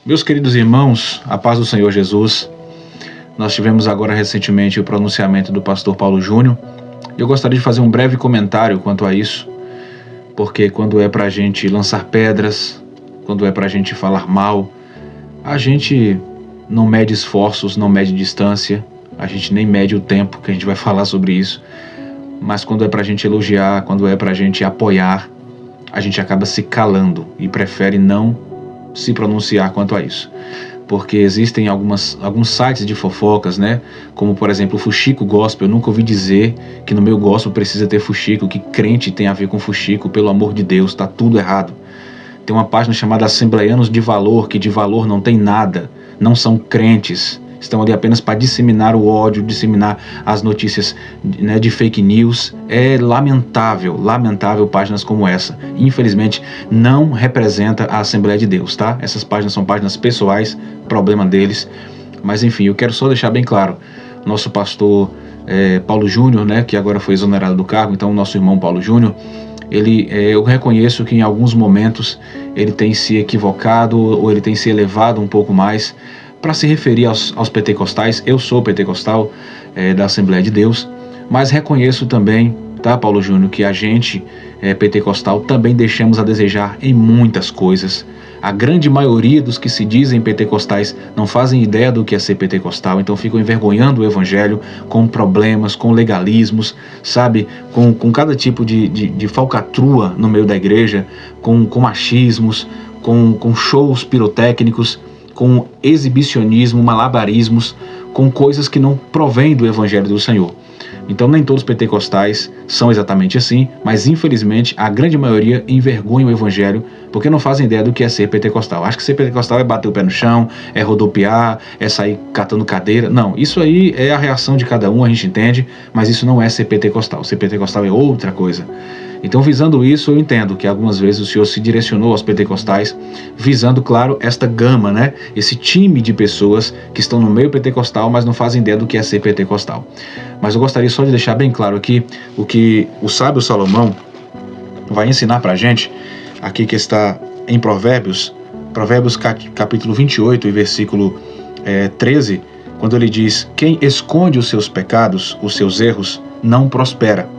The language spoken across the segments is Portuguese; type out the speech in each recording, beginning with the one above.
Meus queridos irmãos, a paz do Senhor Jesus. Nós tivemos agora recentemente o pronunciamento do pastor Paulo Júnior. Eu gostaria de fazer um breve comentário quanto a isso, porque quando é para a gente lançar pedras, quando é para a gente falar mal, a gente não mede esforços, não mede distância, a gente nem mede o tempo que a gente vai falar sobre isso. Mas quando é para a gente elogiar, quando é para a gente apoiar, a gente acaba se calando e prefere não se pronunciar quanto a isso. Porque existem alguns sites de fofocas, né? Como, por exemplo, o Fuxico Gospel. Eu nunca ouvi dizer que no meu gospel precisa ter fuxico, que crente tem a ver com fuxico. Pelo amor de Deus, tá tudo errado. Tem uma página chamada Assembleianos de Valor, que de valor não tem nada. Não são crentes. Estão ali apenas para disseminar o ódio, disseminar as notícias, né, de fake news. É lamentável páginas como essa. Infelizmente, não representa a Assembleia de Deus, tá? Essas páginas são páginas pessoais, problema deles. Mas enfim, eu quero só deixar bem claro. Nosso pastor Paulo Júnior, né, que agora foi exonerado do cargo, então o nosso irmão Paulo Júnior, eu reconheço que em alguns momentos ele tem se equivocado ou ele tem se elevado um pouco mais para se referir aos pentecostais. Eu sou pentecostal da Assembleia de Deus, mas reconheço também, tá, Paulo Júnior, que a gente pentecostal também deixamos a desejar em muitas coisas. A grande maioria dos que se dizem pentecostais não fazem ideia do que é ser pentecostal, então ficam envergonhando o evangelho com problemas, com legalismos, sabe, com cada tipo de falcatrua no meio da igreja, com machismos, com shows pirotécnicos, com exibicionismo, malabarismos, com coisas que não provêm do Evangelho do Senhor. Então nem todos os pentecostais são exatamente assim, mas infelizmente a grande maioria envergonha o Evangelho porque não fazem ideia do que é ser pentecostal. Acho que ser pentecostal é bater o pé no chão, é rodopiar, é sair catando cadeira. Não, isso aí é a reação de cada um, a gente entende, mas isso não é ser pentecostal. Ser pentecostal é outra coisa. Então, visando isso, eu entendo que algumas vezes o Senhor se direcionou aos pentecostais, visando, claro, esta gama, né? Esse time de pessoas que estão no meio pentecostal, mas não fazem ideia do que é ser pentecostal. Mas eu gostaria só de deixar bem claro aqui o que o sábio Salomão vai ensinar pra gente, aqui que está em Provérbios capítulo 28 e versículo 13, quando ele diz: quem esconde os seus pecados, os seus erros, não prospera.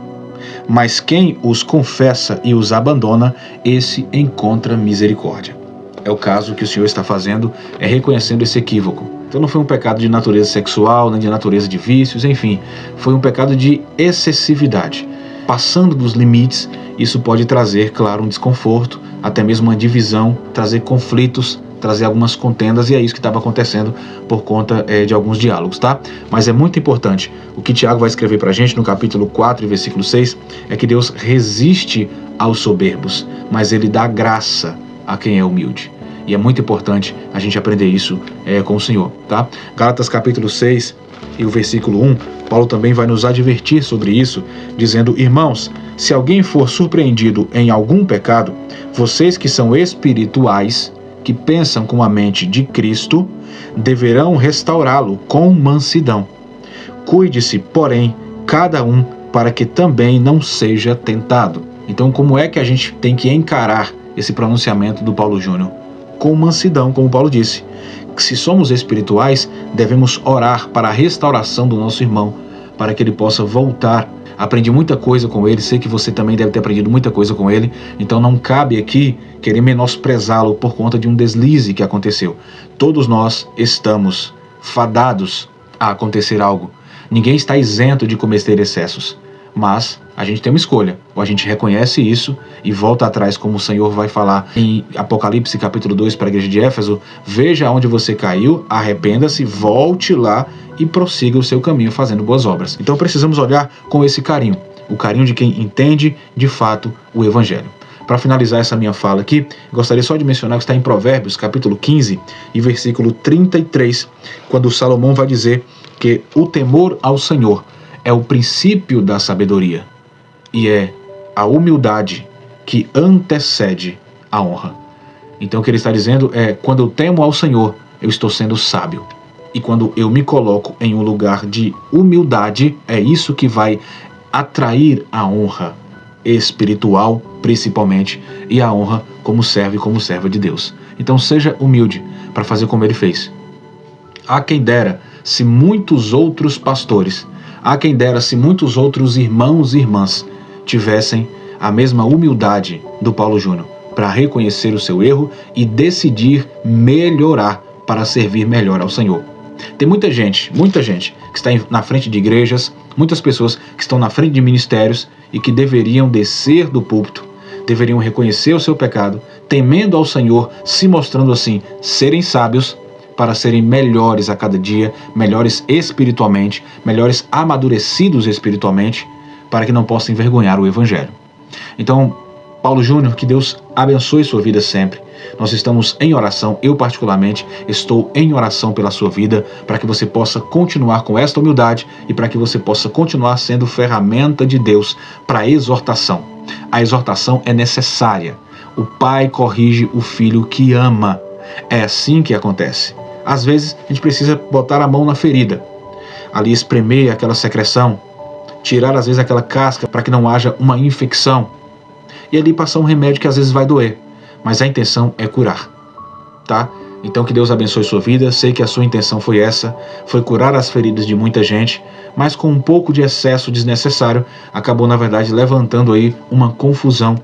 Mas quem os confessa e os abandona, esse encontra misericórdia. É o caso que o Senhor está fazendo, reconhecendo esse equívoco. Então não foi um pecado de natureza sexual, nem de natureza de vícios, enfim, foi um pecado de excessividade. Passando dos limites, isso pode trazer, claro, um desconforto, até mesmo uma divisão, trazer conflitos, trazer algumas contendas, e é isso que estava acontecendo por conta de alguns diálogos, tá? Mas é muito importante, o que Tiago vai escrever pra gente no capítulo 4 e versículo 6, é que Deus resiste aos soberbos, mas Ele dá graça a quem é humilde. E é muito importante a gente aprender isso com o Senhor, tá? Gálatas capítulo 6 e o versículo 1, Paulo também vai nos advertir sobre isso, dizendo: irmãos, se alguém for surpreendido em algum pecado, vocês que são espirituais, que pensam com a mente de Cristo, deverão restaurá-lo com mansidão. Cuide-se, porém, cada um, para que também não seja tentado. Então, como é que a gente tem que encarar esse pronunciamento do Paulo Júnior? Com mansidão, como Paulo disse. Se somos espirituais, devemos orar para a restauração do nosso irmão, para que ele possa voltar. Aprendi muita coisa com ele, sei que você também deve ter aprendido muita coisa com ele, então não cabe aqui querer menosprezá-lo por conta de um deslize que aconteceu. Todos nós estamos fadados a acontecer algo. Ninguém está isento de cometer excessos, mas a gente tem uma escolha. Ou a gente reconhece isso e volta atrás, como o Senhor vai falar em Apocalipse capítulo 2 para a igreja de Éfeso: veja onde você caiu, arrependa-se, volte lá e prossiga o seu caminho fazendo boas obras. Então precisamos olhar com esse carinho, o carinho de quem entende de fato o Evangelho. Para finalizar essa minha fala aqui, gostaria só de mencionar que está em Provérbios capítulo 15 e versículo 33, quando Salomão vai dizer que o temor ao Senhor é o princípio da sabedoria e é a humildade que antecede a honra. Então o que ele está dizendo é: quando eu temo ao Senhor, eu estou sendo sábio. E quando eu me coloco em um lugar de humildade, é isso que vai atrair a honra espiritual, principalmente, e a honra como servo e como serva de Deus. Então seja humilde para fazer como ele fez. Há quem dera se muitos outros pastores, há quem dera se muitos outros irmãos e irmãs tivessem a mesma humildade do Paulo Júnior para reconhecer o seu erro e decidir melhorar para servir melhor ao Senhor. Tem muita gente que está na frente de igrejas, muitas pessoas que estão na frente de ministérios e que deveriam descer do púlpito, deveriam reconhecer o seu pecado, temendo ao Senhor, se mostrando assim, serem sábios para serem melhores a cada dia, melhores espiritualmente, melhores amadurecidos espiritualmente, para que não possam envergonhar o Evangelho. Então, Paulo Júnior, que Deus abençoe sua vida sempre. Nós estamos em oração, eu particularmente estou em oração pela sua vida, para que você possa continuar com esta humildade e para que você possa continuar sendo ferramenta de Deus para a exortação. A exortação é necessária. O pai corrige o filho que ama. É assim que acontece. Às vezes a gente precisa botar a mão na ferida, ali espremer aquela secreção, tirar às vezes aquela casca para que não haja uma infecção e ali passar um remédio que às vezes vai doer, mas a intenção é curar, tá? Então que Deus abençoe sua vida. Sei que a sua intenção foi essa, foi curar as feridas de muita gente, mas com um pouco de excesso desnecessário acabou na verdade levantando aí uma confusão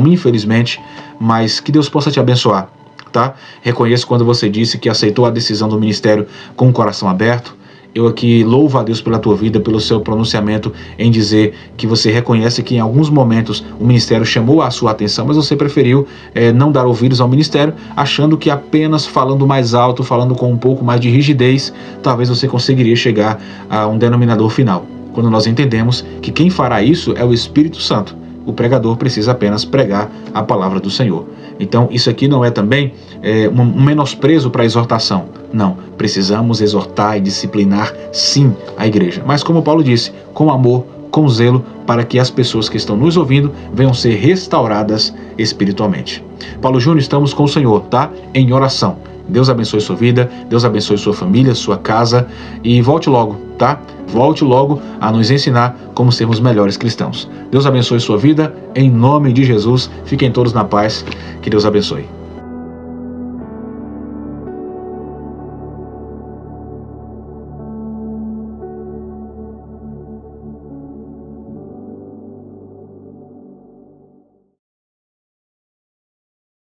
infelizmente, mas que Deus possa te abençoar. Tá? Reconheço quando você disse que aceitou a decisão do ministério com o coração aberto. Eu aqui louvo a Deus pela tua vida, pelo seu pronunciamento em dizer que você reconhece que em alguns momentos o ministério chamou a sua atenção, mas você preferiu não dar ouvidos ao ministério, achando que apenas falando mais alto, falando com um pouco mais de rigidez, talvez você conseguiria chegar a um denominador final. Quando nós entendemos que quem fará isso é o Espírito Santo. O pregador precisa apenas pregar a palavra do Senhor. Então, isso aqui não é também um menosprezo para a exortação. Não, precisamos exortar e disciplinar, sim, a igreja. Mas, como Paulo disse, com amor, com zelo, para que as pessoas que estão nos ouvindo venham ser restauradas espiritualmente. Paulo Júnior, estamos com o Senhor, tá? Em oração. Deus abençoe sua vida, Deus abençoe sua família, sua casa e volte logo, tá? Volte logo a nos ensinar como sermos melhores cristãos. Deus abençoe sua vida, em nome de Jesus. Fiquem todos na paz. Que Deus abençoe.